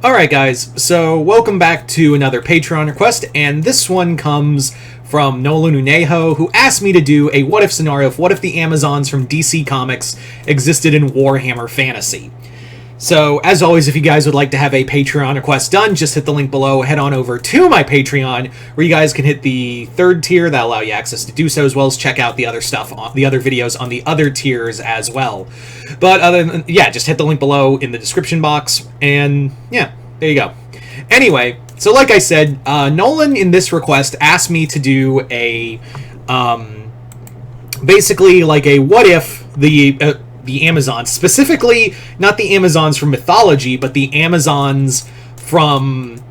Alright guys, so welcome back to another Patreon request, and this one comes from Nolan Unejo, who asked me to do a what-if scenario of what if the Amazons from DC Comics existed in Warhammer Fantasy. So, as always, if you guys would like to have a Patreon request done, just hit the link below, head on over to my Patreon, where you guys can hit the third tier, that'll allow you access to do so, as well as check out the other stuff, the other videos on the other tiers as well. But other than, yeah, just hit the link below in the description box, and yeah, there you go. Anyway, so like I said, Nolan in this request asked me to do a, basically like a what if the Amazons, specifically not the Amazons from mythology, but the Amazons from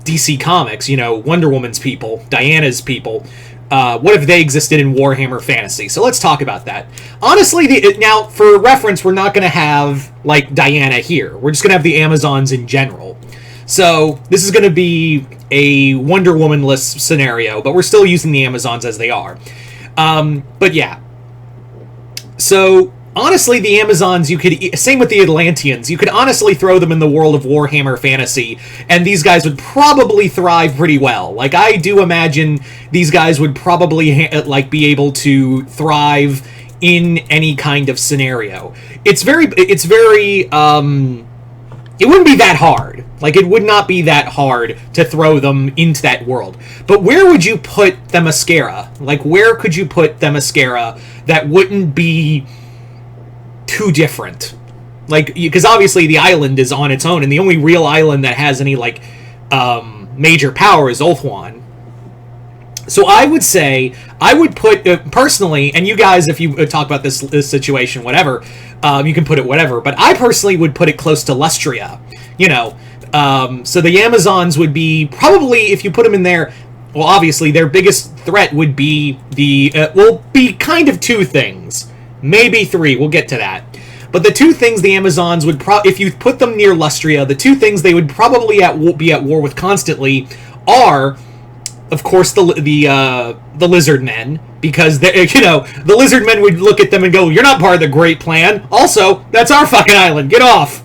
DC Comics, you know, Wonder Woman's people, Diana's people. What if they existed in Warhammer Fantasy? So let's talk about that. Honestly, now, for reference, we're not going to have, like, Diana here. We're just going to have the Amazons in general. So this is going to be a Wonder Woman-less scenario, but we're still using the Amazons as they are. But yeah. So, honestly, the Amazons, you could... Same with the Atlanteans. You could honestly throw them in the world of Warhammer Fantasy, and these guys would probably thrive pretty well. Like, I do imagine these guys would probably, be able to thrive in any kind of scenario. It wouldn't be that hard. Like, it would not be that hard to throw them into that world. But where would you put Themyscira? Like, where could you put Themyscira that wouldn't be too different? Like, because obviously the island is on its own, and the only real island that has any, like, major power is Ulthuan. So I would say, I would put, personally, and you guys, if you talk about this situation, whatever, you can put it whatever, but I personally would put it close to Lustria, you know. So the Amazons would be, probably, if you put them in there, well, obviously, their biggest threat would be be kind of two things. Maybe three, we'll get to that. But the two things the Amazons would, if you put them near Lustria, the two things they would probably be at war with constantly are, of course, the lizard men, because the lizard men would look at them and go, "You're not part of the Great Plan. Also, that's our fucking island. Get off."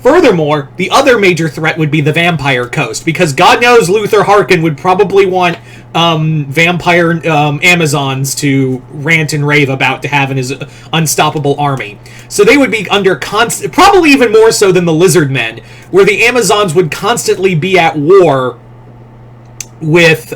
Furthermore, the other major threat would be the Vampire Coast, because God knows Luther Harkin would probably want vampire Amazons to rant and rave about to have in his unstoppable army. So they would be under probably even more so than the lizard men, where the Amazons would constantly be at war with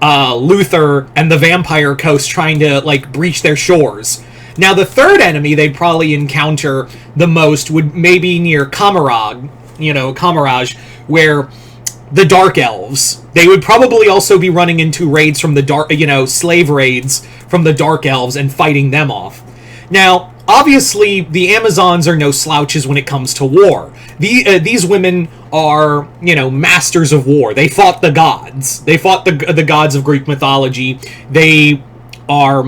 Luther and the Vampire Coast trying to, like, breach their shores. Now, the third enemy they'd probably encounter the most would maybe near Kamaraj, where the Dark Elves. They would probably also be running into raids from the slave raids from the Dark Elves and fighting them off. Now, obviously, the Amazons are no slouches when it comes to war. These women are, masters of war. They fought the gods. They fought the gods of Greek mythology. They are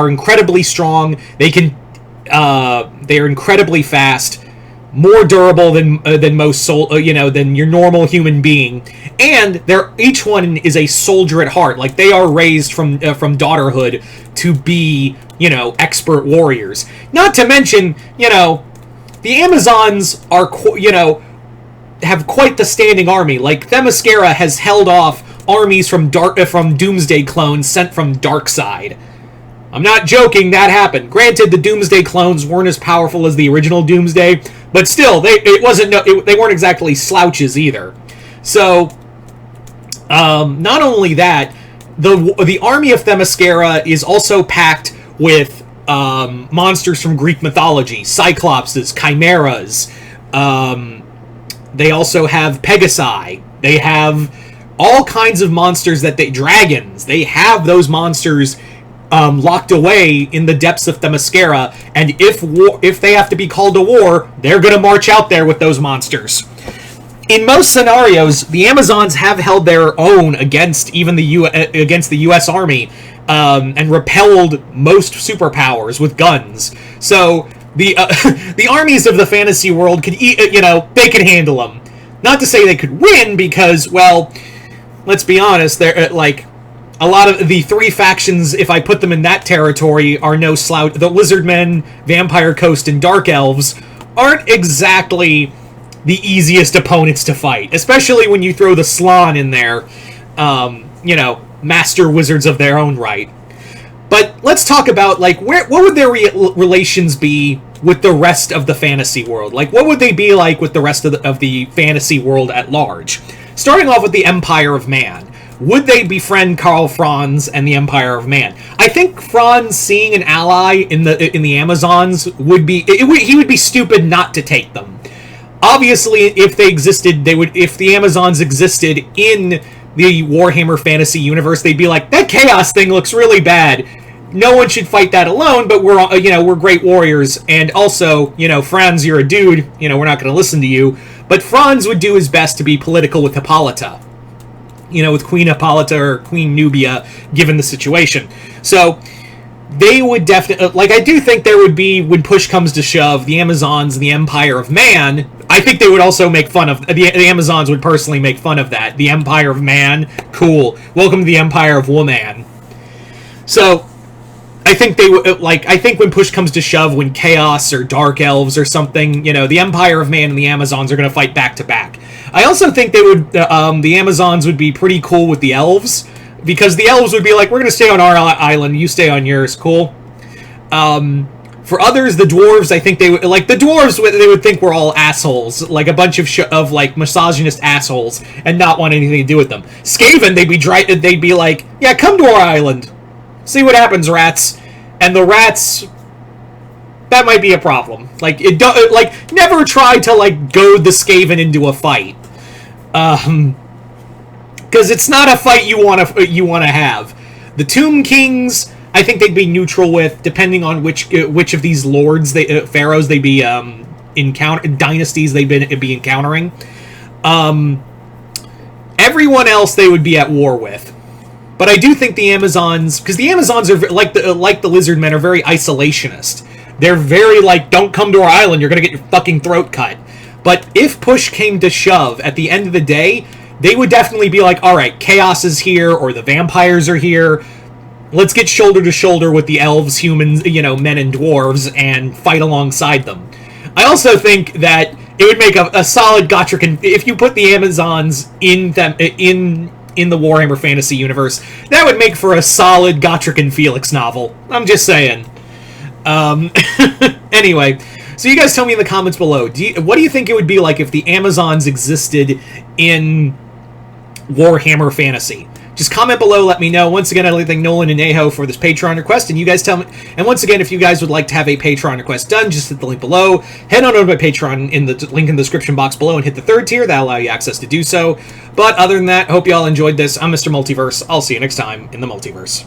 incredibly strong. They are incredibly fast, more durable than most than your normal human being, and each one is a soldier at heart. Like, they are raised from daughterhood to be expert warriors. Not to mention, the Amazons are have quite the standing army. Like, Themyscira has held off armies from Doomsday clones sent from Darkseid. I'm not joking, that happened. Granted, the Doomsday clones weren't as powerful as the original Doomsday, but still, they weren't exactly slouches either. So, not only that, the army of Themyscira is also packed with monsters from Greek mythology, Cyclopses, Chimeras. They also have Pegasi. They have all kinds of monsters dragons. They have those monsters locked away in the depths of Themyscira, and if they have to be called to war, they're going to march out there with those monsters. In most scenarios, the Amazons have held their own against even the U.S. Army, and repelled most superpowers with guns. So the armies of the fantasy world could, they could handle them. Not to say they could win, because, well, let's be honest, they're a lot of the three factions, if I put them in that territory, are no slouch. The Lizardmen, Vampire Coast, and Dark Elves aren't exactly the easiest opponents to fight, especially when you throw the Slann in there, master wizards of their own right. But let's talk about, like, what would their relations be with the rest of the fantasy world? Like, what would they be like with the rest of the fantasy world at large? Starting off with the Empire of Man. Would they befriend Karl Franz and the Empire of Man? I think Franz seeing an ally in the Amazons would be... he would be stupid not to take them. Obviously, if they existed, they would... If the Amazons existed in the Warhammer fantasy universe, they'd be like, that Chaos thing looks really bad. No one should fight that alone, but we're great warriors. And also, Franz, you're a dude. We're not going to listen to you. But Franz would do his best to be political with Hippolyta. With Queen Hippolyta or Queen Nubia, given the situation. So, they would definitely... Like, I do think there would be, when push comes to shove, the Amazons and the Empire of Man. I think they would also make fun of... The Amazons would personally make fun of that. The Empire of Man? Cool. Welcome to the Empire of Woman. So, I think they would... I think when push comes to shove, when Chaos or Dark Elves or something, the Empire of Man and the Amazons are going to fight back to back. I also think they would... the Amazons would be pretty cool with the Elves, because the Elves would be like, we're going to stay on our island, you stay on yours, cool? For others, the Dwarves, I think they would... Like, the Dwarves, they would think we're all assholes, like a bunch of misogynist assholes, and not want anything to do with them. Skaven, they'd be like, yeah, come to our island. See what happens, rats. And the rats... That might be a problem. Never try to, goad the Skaven into a fight. Because it's not a fight you want to have. The Tomb Kings, I think they'd be neutral with, depending on which of these lords, pharaohs they'd be dynasties they'd be encountering. Everyone else they would be at war with. But I do think the Amazons, because the Amazons are like the Lizardmen, are very isolationist. They're very don't come to our island, you're gonna get your fucking throat cut. But if push came to shove, at the end of the day, they would definitely be like, alright, Chaos is here, or the vampires are here, let's get shoulder to shoulder with the elves, humans, men and dwarves, and fight alongside them. I also think that it would make a solid Gotrek, if you put the Amazons in the Warhammer Fantasy Universe, that would make for a solid Gotrek and Felix novel. I'm just saying. Anyway, so you guys tell me in the comments below, what do you think it would be like if the Amazons existed in Warhammer Fantasy? Just comment below, let me know. Once again, I'd like to thank Nolan and Aho for this Patreon request, and you guys tell me. And once again, if you guys would like to have a Patreon request done, just hit the link below. Head on over to my Patreon in the link in the description box below and hit the 3rd tier. That'll allow you access to do so. But other than that, hope you all enjoyed this. I'm Mr. Multiverse. I'll see you next time in the Multiverse.